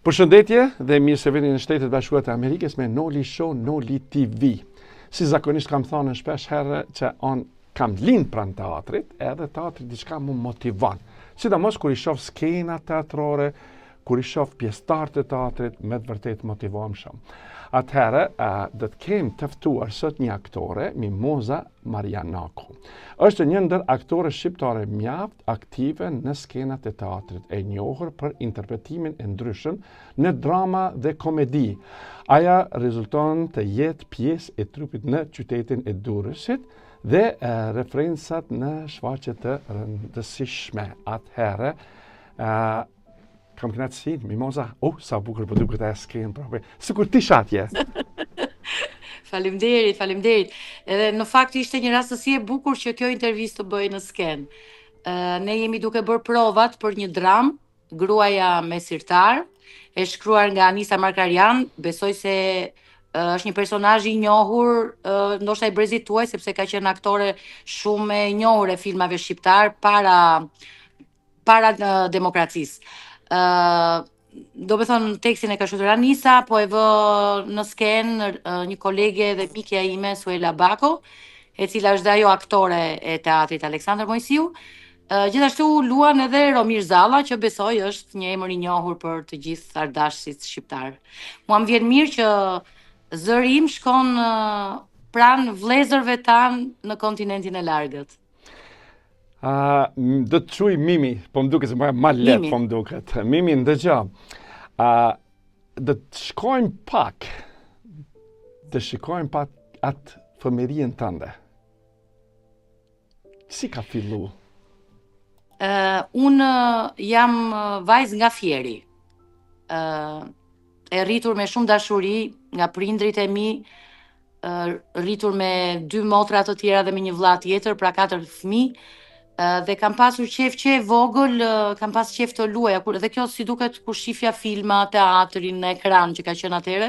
Përshëndetje dhe mirë se vini në Shtetet Bashkuara të Amerikës me Noli Show, Noli TV. Si zakonisht kam thënë shpesh herë që kam lind pranë teatrit, edhe teatri diçka më motivon. Sidomos kur I shoh skena teatrore, kur I shoh pjesëtarë të teatrit, me të vërtetë motivohem shumë. Atëherë, do të kem të ftuar sot një aktore, Mimoza Marianaku. Është një ndër aktore shqiptare mjaft aktive në skenat e teatrit, e njohur për interpretimin e ndryshëm në drama dhe komedi. Aja rezulton të jetë pjesë e trupit në qytetin e Durrësit dhe referencat në shfaqje të rëndësishme. Atëherë, kam kënaqësi, Mimoza, sa bukur po duket ajo skenë proprio. Sikur ti shatje. Faleminderit. Edhe në fakt ishte një rastësi e bukur që kjo intervistë të bëj në skenë. Ne jemi duke bërë provat për një dramë, Gruaja me sirtar, e shkruar nga Anisa Markarian. Besoj se është një personazh I njohur, ndoshta I brezit tuaj, sepse ka qenë aktore shumë e njohur e filmave shqiptar para demokracisë. Do me thonë tekstin e ka shkruar Anisa, po e vë në skenë një kolege dhe mikja ime Suela Bako, e cila është dhe ajo aktore e teatrit Aleksandër Mojsiu. Gjithashtu luan edhe Romir Zalla, që besoj është një emër I njohur për të gjithë ardashësit shqiptar. Mua më vjen mirë që zëri im shkon pranë vëllezërve tanë në kontinentin e largët. Do të quj Mimi, po më duket se ma let, po më duket. Mimi, ndëgja, do të shkojmë pak, atë fëmijërien tënde. Si ka fillu? Unë jam vajzë nga Fieri, e rritur me shumë dashuri nga prindrit e mi, rritur me 2 motra të tjera dhe me një vëlla tjetër, pra 4 fëmijë. Dhe kam pasur qef që vogël, kam pas qef të luaja, dhe kjo si duket kur shifja filma, teatrin, në ekran që ka qenë atëre,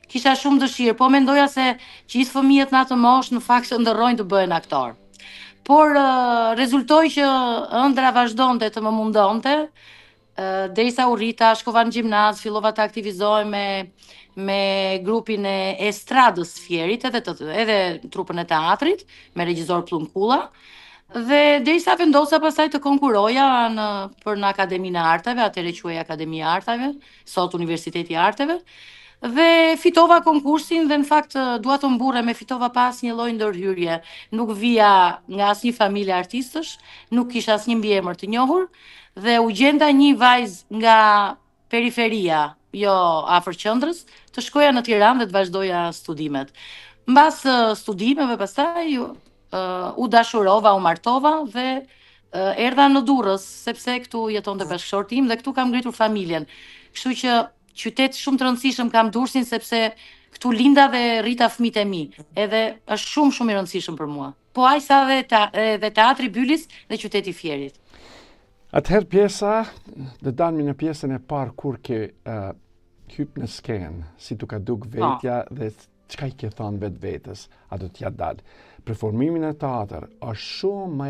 kisha shumë dëshirë, po mendoja se gjithë fëmijët në atë moshë në fakt ndërrojnë të bëhen aktor. Por rezultoi që ëndra vazhdonte të më mundonte, derisa u rrita, shkova në gjimnaz, fillova të aktivizohem me grupin e estradës Fierit, edhe trupën e teatrit, me regjisor Plumkulla. Dhe derisa vendosa pastaj të konkuroja për në Akademinë e Arteve, atëherë quhej Akademia e Arteve, sot Universiteti I Arteve, dhe fitova konkursin dhe në fakt dua të mburrem e fitova pas një lloj ndërhyrje. Nuk vija nga asnjë familje artistësh, nuk kisha asnjë mbiemër të njohur dhe u gjenda një vajzë nga periferia, jo afër qendrës, të shkoja në Tiranë dhe të vazhdoja studimet. Mbas studimeve pastaj u dashurova, u martova dhe erdha në Durrës, sepse këtu jetonte bashkëshorti im dhe këtu kam ngritur familjen. Kështu që qytet shumë të rëndësishëm kam Durrësin, sepse këtu linda dhe rrita fëmijët e mi. Edhe është shumë I rëndësishëm për mua. Po aq sa dhe teatri Bylis dhe qyteti I Fierit. Atëherë pjesa, dhe dalmi në pjesën e parë kur ke hyp në skenë, si tu ka duk vetja dhe çka I ke thënë vetës, a do t'ja dalë. Performimin e teatr është shumë më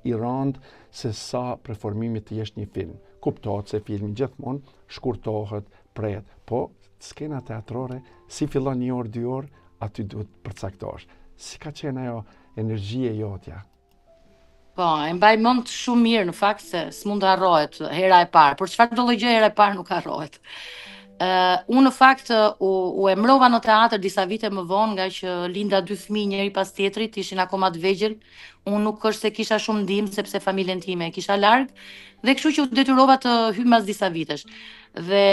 I rëndë se sa performimi të jesh një film. Kuptohet se filmi gjithmonë shkurtohet, pret, po skena teatrore si fillon 1 orë, 2 orë, aty duhet përcaktosh. Si ka qenë ajo energjia jotja? Po, e mbaj mend shumë mirë në fakt se s'mund të harrohet hera e parë. Por çfarë do lloj gjë hera e parë nuk harrohet. Unë në fakt u emrova në teatr disa vite më vonë, nga që linda 2 fëmijë njëri pas tjetrit, ishin akoma të vegjël. Unë nuk është se kisha shumë ndihmë sepse familjen time e kisha larg, dhe kështu që u detyrova të hyj mas disa vitesh. Dhe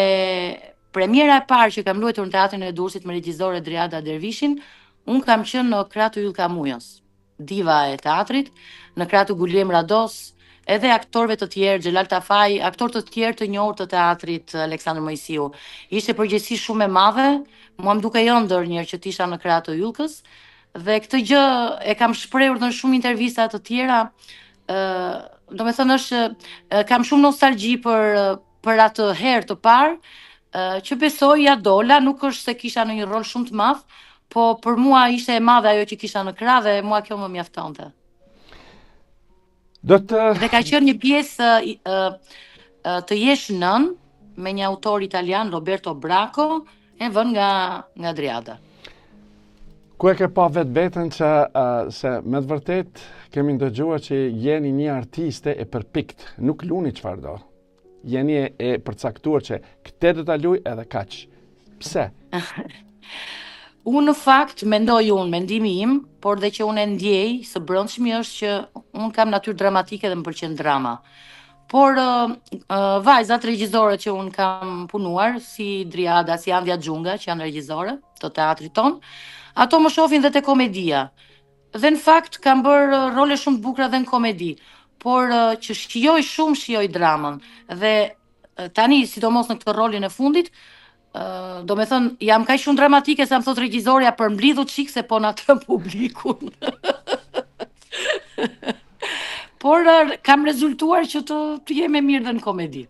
premiera e parë që kam luajtur në teatrin e Durrësit me regjisor Driada Dervishin, unë kam qenë në krah të Yll Kamujos, diva e teatrit, në krah të Gulielm Rados, edhe aktorëve të tjerë, Xhelal Tafaj, aktorë të tjerë të njohur të teatrit Aleksandër Mojsiu. Ishte përgjegjësi shumë e madhe, mua më dukej ëndër një herë që tisha në krah të Yllkës, dhe këtë gjë e kam shprehur në shumë intervista të tjera. Domethënë kam shumë nostalgji për atë herë të parë, që besoj ja dola, nuk është se kisha në një rol shumë të madh, po për mua ishte e madhe ajo që kisha në krah dhe mua kjo më mjaftonte. Dhe ka qenë një pjesë të jesh nën, me një autor italian, Roberto Bracco, e vën nga Driada. Ku e ke pa vetë vetën që se me të vërtet kemi ndëgjuar që jeni një artiste e përpikt, nuk luni çfarë do. Jeni e përcaktuar që këtë do ta luaj edhe kaq. Pse? Unë në fakt mendimi im, por dhe që unë e ndjej së brendshmi është që unë kam natyrë dramatike dhe më pëlqen drama. Por vajzat regjizore që unë kam punuar, si Driada, si Andja Xhunga, që janë regjizore të teatrit ton, ato më shohin dhe te komedia. Dhe në fakt kam bërë role shumë të bukura dhe në komedi, por që shijoj dramën. Dhe tani, sidomos në këtë rolin e fundit, do me thënë, jam kaq shumë dramatike sa më thot regjizorja për mblidhu çik se po na të publikun. Por kam rezultuar që të jem e mirë dhe në komedi.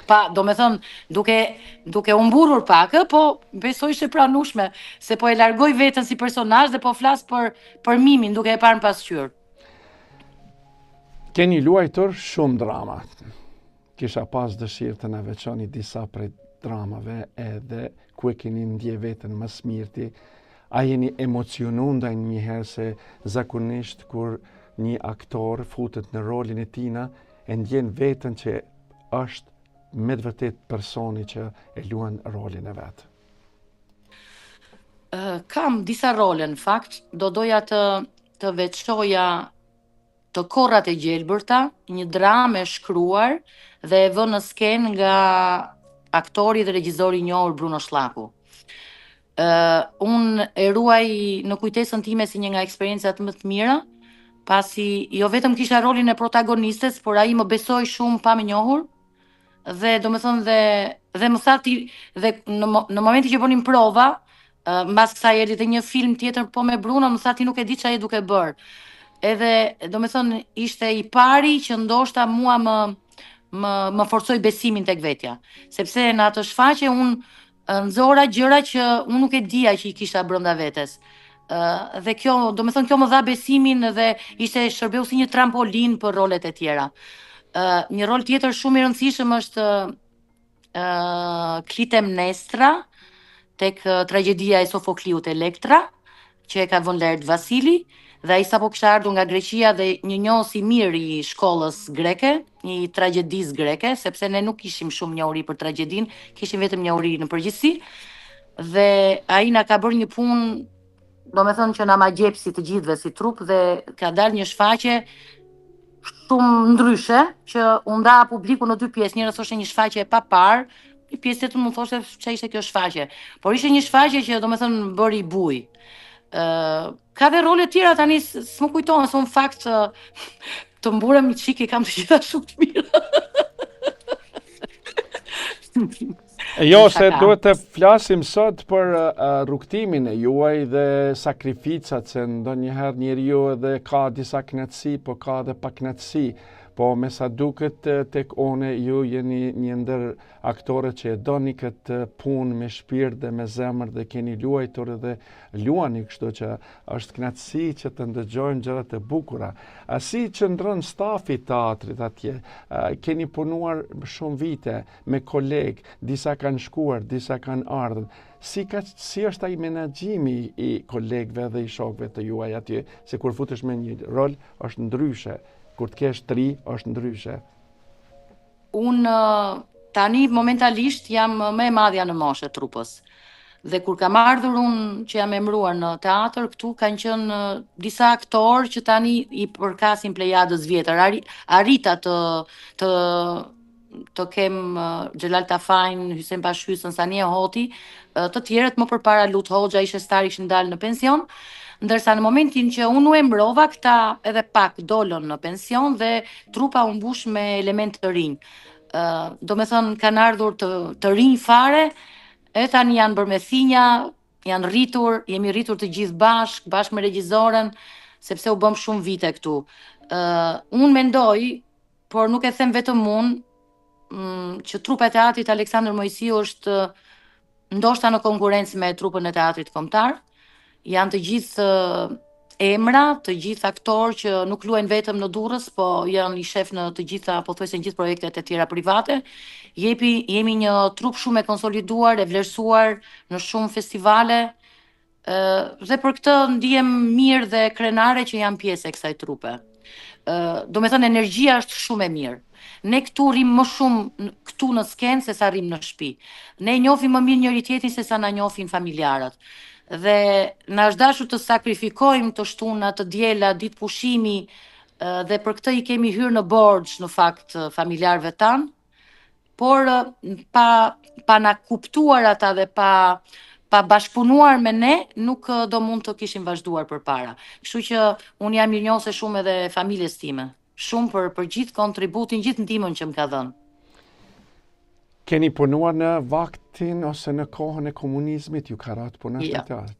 Pa, do me thënë, duke u mburur pak, po besoj ishte pranueshme, se po e largoj veten si personazh dhe po flas për Mimin, duke e parë në pasqyrë. Keni luajtur shumë drama. Kisha pas dëshirë të na veçoni disa prej dramave edhe ku e keni ndje veten më së miri. A jeni emocionuar ndaj njëherë se zakonisht kur një aktor futet në rolin e tina e ndjen veten që është me të vërtet personi që e luan rolin e vet? Kam disa role në fakt, doja të veçoja Të korrat e gjelbërta, një dramë e shkruar dhe e vënë në skenë nga aktori dhe regjizori i njohur Bruno Shllaku. Unë e ruaj në kujtesën time si një nga eksperiencat më të mira, pasi jo vetëm kisha rolin e protagonistes, por ai më besoi shumë pa më njohur, dhe do me thënë dhe më tha ti, dhe në momentin që bënim prova, mbas kësaj erdhi edhe një film tjetër po me Bruno, më tha ti nuk e di çfarë je duke bërë. Edhe, do me thënë, ishte i pari që ndoshta mua më forcoi besimin tek vetja. Sepse në atë shfaqje unë nxora gjëra që unë nuk e dija që i kisha brenda vetes. Dhe kjo, do me thënë, kjo më dha besimin dhe ishte shërbeu si një trampolin për rolet e tjera. Një rol tjetër shumë i rëndësishëm është Klitemnestra, tek tragjedia e Sofokliut Elektra, që e ka vënë Lert Vasili, dhe ai sapo kishte ardhur nga Greqia dhe një njohës i mirë i shkollës greke, i tragjedisë greke, sepse ne nuk kishim shumë njohuri për tragjedin, kishim vetëm njohuri në përgjithësi, dhe ai na ka bërë një punë, do me thënë që na ma gjep si të gjithëve si trup, dhe ka dalë një shfaqje shumë ndryshe, që u nda publiku në dy pjesë, njëra thoshte një shfaqje e papar, një pjesë tjetër më thoshte ç'ishte ishte kjo shfaqje. Por ishte një shfaqje që do me thënë bëri buj. Ka dhe role tjera tani s'më kujtohen, se unë fakt të mburem një qik i kam të gjitha shumë të mira. Jo, se duhet të flasim sot për rrugtimin e juaj dhe sakrificat, se ndonjëherë njeriu edhe ka disa kënaqësi, po ka edhe pakënaqësi. Po me sa duket tek one ju jeni një ndër aktorët që e doni këtë punë me shpirt dhe me zemër dhe keni luajtur dhe luani, kështu që është kënaqësi që të ndëgjojmë gjërat e bukura. Si qëndron stafi i teatrit atje? Keni punuar shumë vite me kolegë, disa kanë shkuar, disa kanë ardhur. Si është ai menaxhimi i kolegëve dhe i shokëve të juaj atje, se kur futesh me një rol është ndryshe. Kur të kesh 3, është ndryshe. Unë tani momentalisht jam më e madhja në moshë trupës. Dhe kur kam ardhur unë që jam emëruar në teatr, këtu kanë qenë disa aktorë që tani i përkasin plejadës vjetër. Arrita të kem Xhelal Tafajn, Hysem Bashysën, Sania Hoti, të tjerët më përpara Lut Hoxha, ishte stari, kishin dalë në pension. Ndërsa në momentin që unë u emërova, këta edhe pak dolën në pension dhe trupa u mbush me element të rinj. Do me thënë kanë ardhur të rinj fare, e tani janë bërë me thinja, janë rritur, jemi rritur të gjithë bashkë me regjizoren, sepse u bëm shumë vite këtu. Unë mendoj, por nuk e them vetëm unë, që trupa e teatrit Aleksandër Mojsiu është ndoshta në konkurrencë me trupën e teatrit kombëtar. Janë të gjithë emra, të gjithë aktorë që nuk luajnë vetëm në Durrës, po janë i shef në të gjitha, pothuajse në gjithë projektet e tjera private. Jemi një trup shumë e konsoliduar, e vlerësuar në shumë festivale, dhe për këtë ndihem mirë dhe krenare që jam pjesë e kësaj trupe. Do me thënë, energjia është shumë e mirë. Ne këtu rrim më shumë këtu në skenë se sa rrim në shtëpi. Ne njohim më mirë njëri tjetrin se sa na njohin familjarët. Dhe na është dashur të sakrifikojmë të shtuna, të diela, ditë pushimi, dhe për këtë i kemi hyrë në borxh në fakt familjarëve tanë, por pa na kuptuar ata dhe pa bashkëpunuar me ne, nuk do mund të kishim vazhduar përpara. Kështu që unë jam mirënjohëse shumë edhe familjes time, shumë për gjithë kontributin, gjithë ndihmën që më ka dhënë. Keni punuar në vaktin ose në kohën e komunizmit, ju ka ratë puna Ja. shtetare?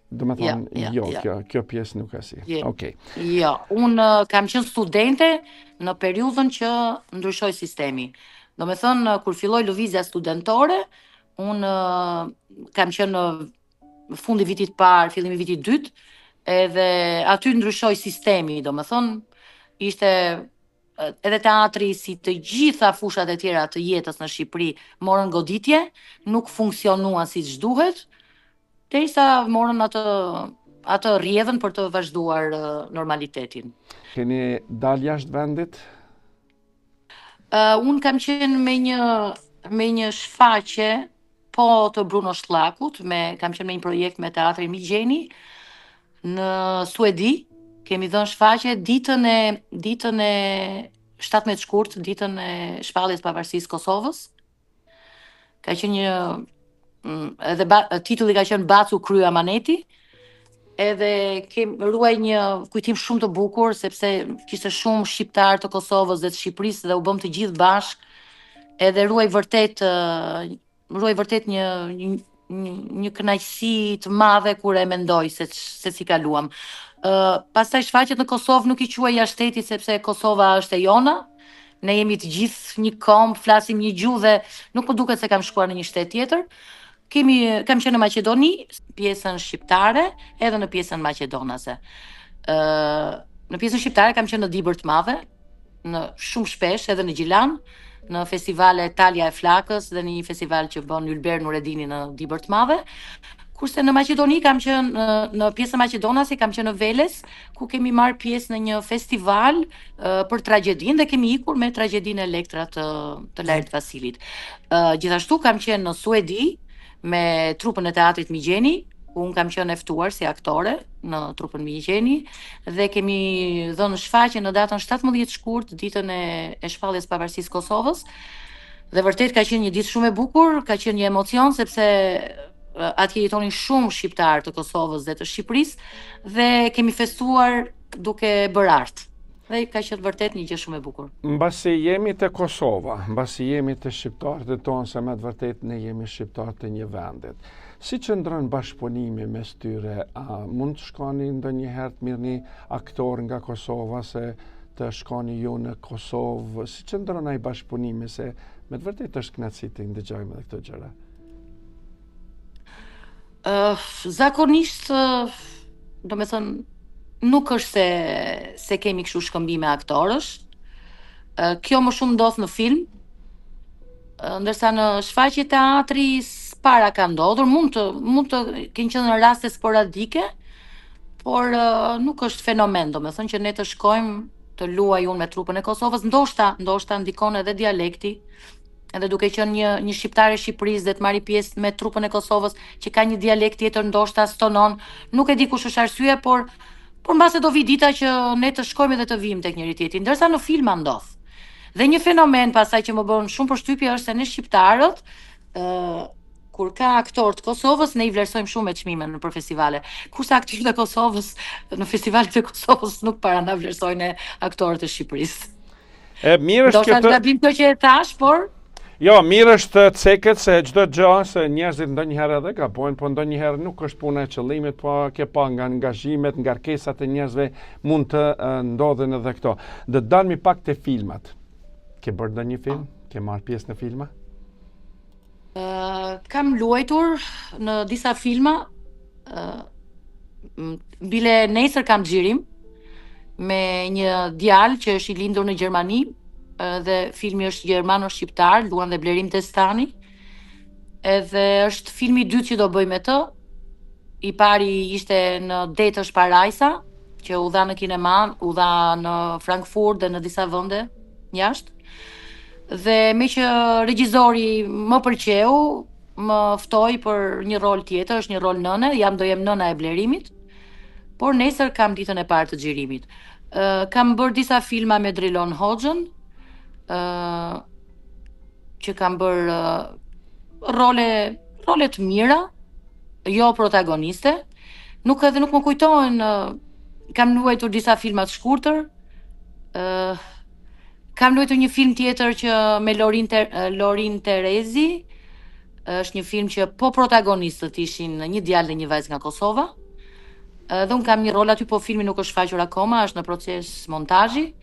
Do me thonë, jo, kjo pjesë nuk asi. Okej. Jo, unë kam qenë studente në periudhën që ndryshoi sistemi. Do me thënë, kur filloi lëvizja studentore, unë kam qenë në fundi vitit parë, fillimi vitit dytë, edhe aty ndryshoi sistemi, do me thënë, ishte edhe teatri si të gjitha fushat e tjera të jetës në Shqipëri morën goditje, nuk funksionuan siç duhet, derisa morën atë rrjedhën për të vazhduar normalitetin. Keni dalë jashtë vendit? Unë kam qenë me një shfaqje po të Bruno Shllakut, kam qenë me një projekt me teatrin Migjeni në Suedi. Kemi dhënë shfaqje ditën e 17 shkurt, ditën e shpalljes pavarësisë Kosovës. Ka qenë edhe titulli ka qenë Bacu Krye Amaneti. Edhe ruaj një kujtim shumë të bukur, sepse kishte shumë shqiptar të Kosovës dhe të Shqipërisë dhe u bëm të gjithë bashk. Edhe ruaj vërtet një kënaqësi të madhe kur e mendoj se si kaluam. Pastaj shfaqjet në Kosovë nuk i quaj jashtë shtetit sepse Kosova është e jona. Ne jemi të gjithë një komb, flasim një gjuhë dhe nuk më duket se kam shkuar në një shtet tjetër. Kam qenë në Maqedoni, pjesën shqiptare, edhe në pjesën maqedonase. Në pjesën shqiptare kam qenë në Dibër të Madhe, shumë shpesh, edhe në Gjilan, në festivale Talja e Flakës dhe në një festival që bën Ylber Nuredini në Dibër të Madhe. Kurse në Maqedoni kam qenë në pjesën maqedonase, kam qenë në Veles, ku kemi marrë pjesë në një festival për tragjedinë dhe kemi ikur me tragjedinë Elektra të Lajrit Vasilit. Gjithashtu kam qenë në Suedi me trupën e teatrit Migjeni, ku unë kam qenë e ftuar si aktore në trupën Migjeni dhe kemi dhënë shfaqje në datën 17 shkurt, ditën e shpalljes pavarësisë Kosovës. Dhe vërtet ka qenë një ditë shumë e bukur, ka qenë një emocion sepse atje jetonin shumë shqiptar të Kosovës dhe të Shqipërisë dhe kemi festuar duke bërë art. Dhe ka qenë vërtet një gjë shumë e bukur. Mbasi jemi të Kosova, mbasi jemi të shqiptarët e tonë, se me të vërtet ne jemi shqiptarët të një vendit. Si qëndron bashkëpunimi mes tyre? A mund të shkoni ndonjëherë të mirëni aktor nga Kosova se të shkoni ju në Kosovë? Si qëndron ai bashkëpunimi, se me të vërtet është kënaqësi të ndëgjojmë edhe këto gjëra? Zakonisht, do me thënë, nuk është se kemi kështu shkëmbime aktorësh. Kjo më shumë ndodh në film, ndërsa në shfaqje teatri para ka ndodhur, mund të kenë qenë në raste sporadike, por nuk është fenomen, do me thënë që ne të shkojmë të luaj unë me trupën e Kosovës, ndoshta ndikon edhe dialekti, edhe duke qenë një shqiptare e Shqipërisë dhe të marrë pjesë me trupën e Kosovës që ka një dialekt tjetër, ndoshta stonon, nuk e di kush është arsyeja, por mbase do vi dita që ne të shkojmë dhe të vijmë tek njëri tjetri, ndërsa në filma ndodh. Dhe një fenomen pasaj që më bën shumë përshtypje është se ne shqiptarët, kur ka aktor të Kosovës, ne i vlerësojmë shumë me çmime për festivale. Kurse aktorët e Kosovës në festivalet e Kosovës nuk para na vlerësojnë aktorët e Shqipërisë. Mirë është kjo gabim kjo që e thash, por jo, mirë është të ceket se çdo gjë, se njerëzit ndonjëherë edhe gabojnë, po ndonjëherë nuk është puna e qëllimit, po pa nga angazhimet, nga kërkesat e njerëzve mund të ndodhen edhe këto. Dhe dalmi pak te filmat. Ke bërë ndonjë film? Ke marrë pjesë në filma? Kam luajtur në disa filma. bile nesër kam xhirim me një djalë që është i lindur në Gjermani, dhe filmi është gjermano-shqiptar, luan dhe Blerim Testani. Edhe është filmi i dytë që do bëj me të. I pari ishte në Detësh Parajsa, që u dha në kinema, u dha në Frankfurt dhe në disa vende jashtë. Dhe me që regjizori më pëlqeu, më ftoi për një rol tjetër, është një rol nëne, do jem nëna e Blerimit. Por nesër kam ditën e parë të xhirimit. Kam bërë disa filma me Drilon Hoxhën, që kam bërë role të mira, jo protagoniste. Nuk më kujtohen, kam luajtur disa filma të shkurtër. Kam luajtur një film tjetër që me Lorin Terezi. Është një film që po protagonistët ishin një djalë dhe një vajzë nga Kosova. Dhe unë kam një rol aty, po filmi nuk është faqur akoma, është në proces montazhi.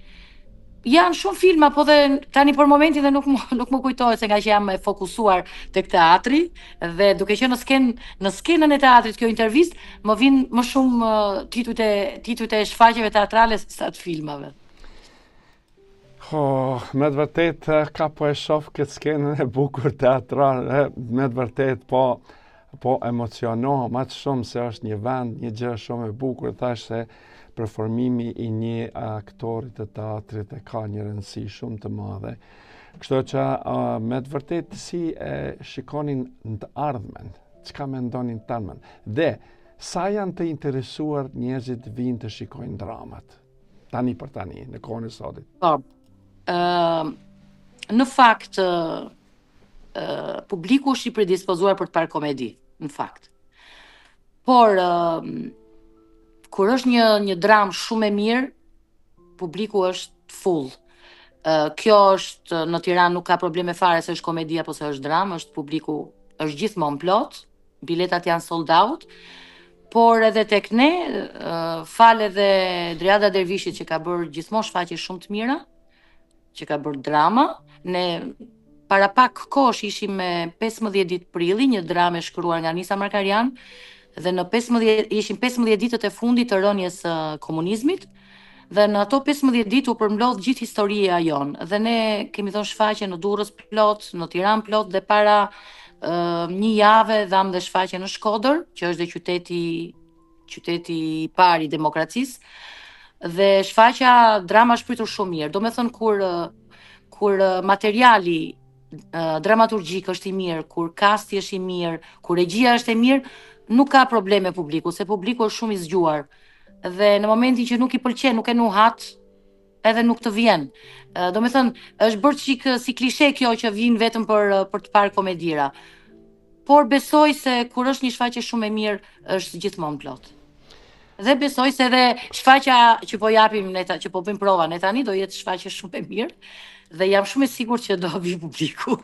Janë shumë filma, po dhe tani për momentin dhe nuk më kujtohet, se nga që jam e fokusuar tek teatri dhe duke qenë në skenën e teatrit kjo intervistë, më vijnë më shumë titujt e shfaqjeve teatrale se sa të filmave. Me të vërtet ka po e shoh këtë skenën e bukur teatrale, me të vërtet po emocionohem më shumë, se është një vend, një gjë shumë e bukur. Thash se performimi i një aktorit të teatrit e ka një rëndësi shumë të madhe. Kështu që me të vërtet si e shikonin në të ardhmen, çka mendonin tani, dhe sa janë të interesuar njerëzit vinë të shikojnë dramat tani për tani, në kohën e sotit. Po, në fakt publiku është i predispozuar për të parë komedi, në fakt. Por kur është një dramë shumë e mirë, publiku është full. Kjo është në Tiranë, nuk ka probleme fare se është komedi apo se është dramë, publiku është gjithmonë plot, biletat janë sold out. Por edhe tek ne, fal edhe Driada Dervishit që ka bërë gjithmonë shfaqje shumë të mira, që ka bërë drama. Ne para pak kohësh ishim me 15 ditë prilli, një dramë e shkruar nga Nisa Markarian, dhe ishin 15 ditët e fundit të rënies së komunizmit, dhe në ato 15 ditë u përmblodh gjithë historia jonë. Dhe ne kemi dhënë shfaqje në Durrës plot, në Tiranë plot, dhe para një jave dham dhe shfaqje në Shkodër, që është dhe qyteti i parë i demokracisë. Dhe shfaqja drama është pritur shumë mirë. Do me thënë kur materiali dramaturgjik është i mirë, kur kasti është i mirë, kur regjia është e mirë, nuk ka probleme publiku, se publiku është shumë i zgjuar. Dhe në momentin që nuk i pëlqen, nuk e nuhat, edhe nuk të vjen. Do me thënë, është bërë çik si klishe kjo që vjen vetëm për të parë komedira. Por besoj se kur është një shfaqje shumë e mirë, është gjithmonë plot. Dhe besoj se edhe shfaqja që po japim ne, që po bëjmë prova ne tani, do jetë shfaqje shumë e mirë, dhe jam shumë e sigurt që do vi publiku.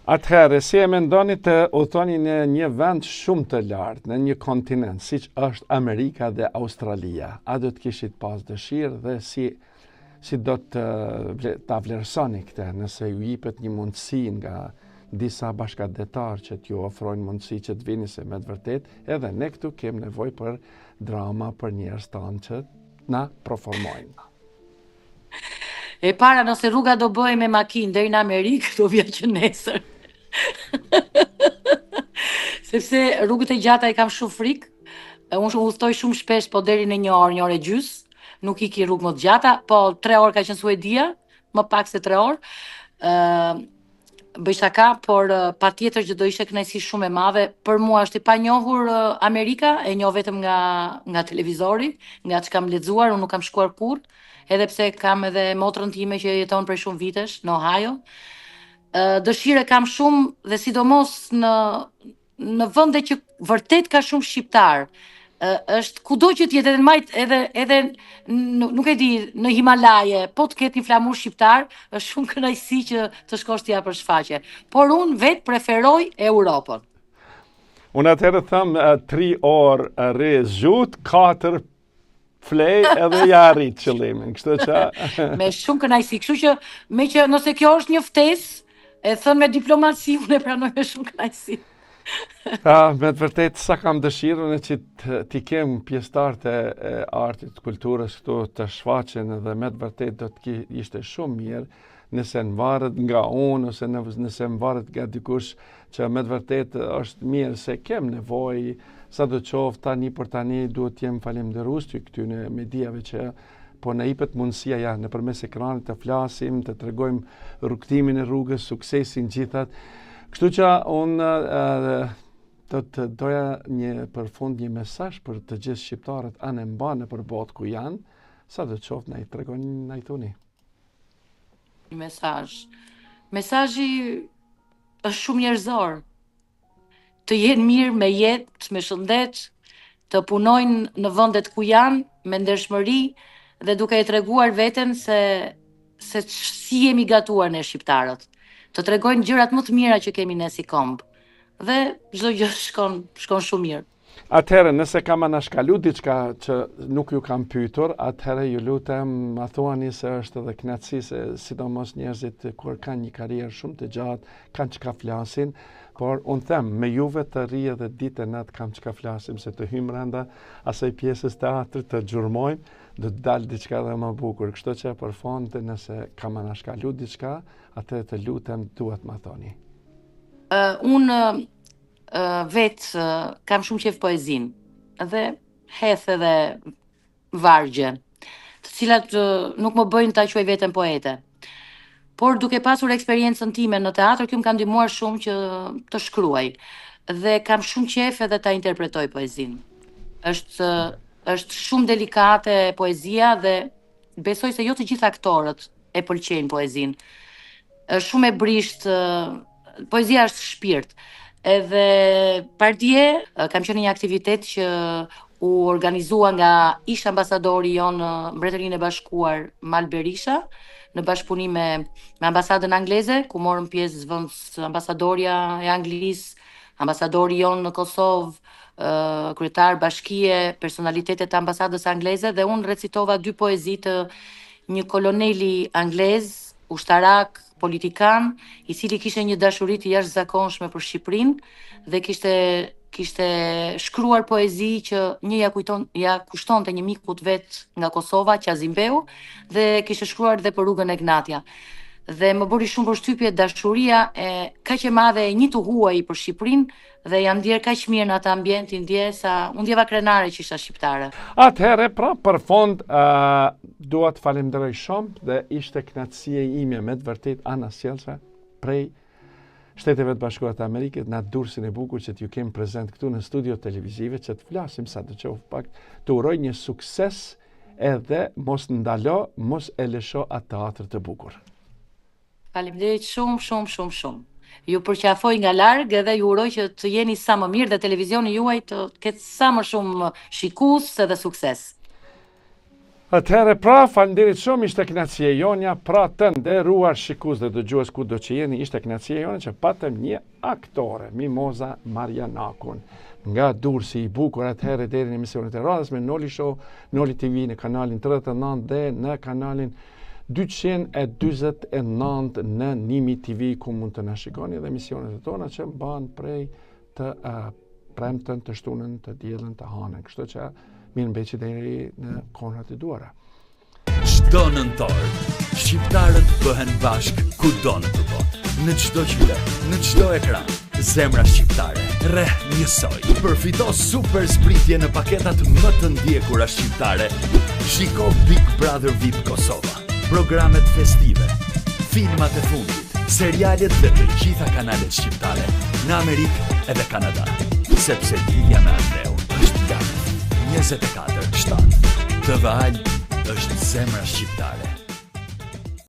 Atëherë, si e mendoni të udhtoni në një vend shumë të lartë, në një kontinent, siç është Amerika dhe Australia? A do të kishit pas dëshirë dhe si do ta vlerësoni këtë, nëse ju jepet një mundësi nga disa bashkëdetar që t'ju ofrojnë mundësi që të vini, se me të vërtet edhe ne këtu kem nevojë për drama, për njerëz tanë që na performojnë. E para, nëse rruga do bëj me makinë deri në Amerikë, do vija që nesër. Sepse rrugët e gjata i kam shumë frikë. Unë udhtoj shumë shpesh, po deri në 1 orë e gjys. Nuk iki rrugë më të gjata, po 3 orë ka qenë Suedia, më pak se 3 orë. Bëj shaka, por patjetër që do ishte kënaqësi shumë e madhe. Për mua është i panjohur Amerika, e njoh vetëm nga televizori, nga çka kam lexuar, unë nuk kam shkuar kurrë, edhe pse kam edhe motrën time që jeton prej shumë vitesh në Ohio. Dëshire kam shumë, dhe sidomos në vende që vërtet ka shumë shqiptar. Është kudo që t'jetë, edhe në majt, edhe nuk e di, në Himalaje, po të ketë një flamur shqiptar, është shumë kënaqësi që të shkosh t'ja për shfaqje. Por unë vetë preferoj Europën. Unë atëherë thëmë 3 orë rre zhut, 4 flej edhe ja arrit qëllimin. Kështu që me shumë kënaqësi, kështu që me që nëse kjo është një ftesë, e thënë me diplomaci, unë e pranoj me shumë kënaqësi. Me të vërtet sa kam dëshirën e që t'i kem pjesëtarët e artit, kulturës këtu të shfaqen dhe me të vërtet do të ishte shumë mirë nëse në varet nga unë ose nëse në varet nga dikush që me të vërtet është mirë se kem nevojë sa do qoftë tani për tani duhet jem falemnderues ty këtyne mediave që po na jepet mundësia ja nëpërmes ekranit të flasim, të tregojmë rrugtimin e rrugës, suksesin gjithat. Kështu që unë do të doja përfund një mesazh për të gjithë shqiptarët anë mba nëpër botë ku janë, sa do qoftë na i tregoni, na i thoni. Një mesazh. Mesazhi është shumë njerëzor. Të jenë mirë me jetë, me shëndet, të punojnë në vendet ku janë, me ndershmëri dhe duke i treguar veten se si jemi gatuar ne shqiptarët. Të tregojnë gjërat më të mira që kemi ne si kombë. Dhe çdo gjë shkon shumë mirë. Atëherë, nëse kam anashkalu diçka që nuk ju kam pyetur, atëherë ju lutem ma thuani se është edhe kënaqësi se sidomos njerëzit kur kanë një karrierë shumë të gjatë, kanë çka flasin, por unë them me juve të ri edhe ditë e natë kam çka flasim se të hym brenda asaj pjesës të teatrit të xhurmojmë, do të dalë diçka dhe më bukur. Kështu që për fond nëse kam anashkalu diçka, atëherë të lutem duhet ma thoni. Unë vetë kam shumë qejf poezinë dhe hedh edhe vargje, të cilat nuk më bëjnë ta quaj veten poete. Por duke pasur eksperiencën time në teatr, kjo më ka ndihmuar shumë që të shkruaj dhe kam shumë qejf edhe ta interpretoj poezinë. Është shumë delikate poezia dhe besoj se jo të gjithë aktorët e pëlqejnë poezinë. Është shumë e brisht, poezia është shpirt. Edhe pardje kam qenë një aktivitet që u organizua nga ish ambasadori jon në Mbretërinë e Bashkuar Mal Berisha, në bashkëpunim me ambasadën angleze, ku morën pjesë zvendës ambasadorja e Anglisë, ambasadori jon në Kosovë, kryetar bashkie, personalitetet e ambasadës angleze dhe unë recitova 2 poezi të një koloneli anglez, ushtarak, politikan, i cili kishte një dashuri të jashtëzakonshme për Shqipërinë dhe kishte shkruar poezi që një ja kushtonte një mikut vet nga Kosova, Qazimbeu, dhe kishte shkruar dhe për rrugën e Gnatja. Dhe më bëri shumë përshtypje dashuria kaq e madhe e një të huaj për Shqipërinë dhe janë ndjer kaq mirë në atë ambient, unë ndjeva krenare që isha shqiptare. Atëherë, pra, për fond, dua të falenderoj shumë dhe ishte kënaqësia ime me të vërtet Ana Sjellsa prej Shteteve të Bashkuara të Amerikës, në atë dursin e bukur që t'ju kem prezent këtu në studio televizive, që të flasim sa të qoftë pak, të uroj një sukses edhe mos ndalo, mos e lësho atë teatr të bukur. Faleminderit shumë. Ju përqafoj nga larg edhe ju uroj që të jeni sa më mirë dhe televizioni juaj të ketë sa më shumë shikues edhe sukses. Atëherë, pra, faleminderit shumë, ishte kënaqësia jonja, pra të nderuar shikues dhe dëgjues kudo që jeni, ishte kënaqësia jonja që patëm një aktore, Mimoza Marjanakun, nga dursi i bukur atëherë deri në emisionet e radhës me Noli Show, Noli TV në kanalin 39 dhe në kanalin 249 në Nimi TV, ku mund të na shikoni dhe emisionet e tona që mban prej të premten, të shtunën, të diellën, të hanën. Kështu që mirë mbeqi deri në kohrat e duara. Çdo nëntor, shqiptarët bëhen bashk kudo në botë, në çdo qytet, në çdo ekran. Zemra shqiptare, rreh njësoj. Përfito super zbritje në paketat më të ndjekura shqiptare. Shiko Big Brother VIP Kosova, programet festive, filmat e fundit, serialet dhe të gjitha kanalet shqiptare në Amerikë edhe Kanada. Sepse lidhja me Andreu është gati. 24/7. TVL është zemra shqiptare.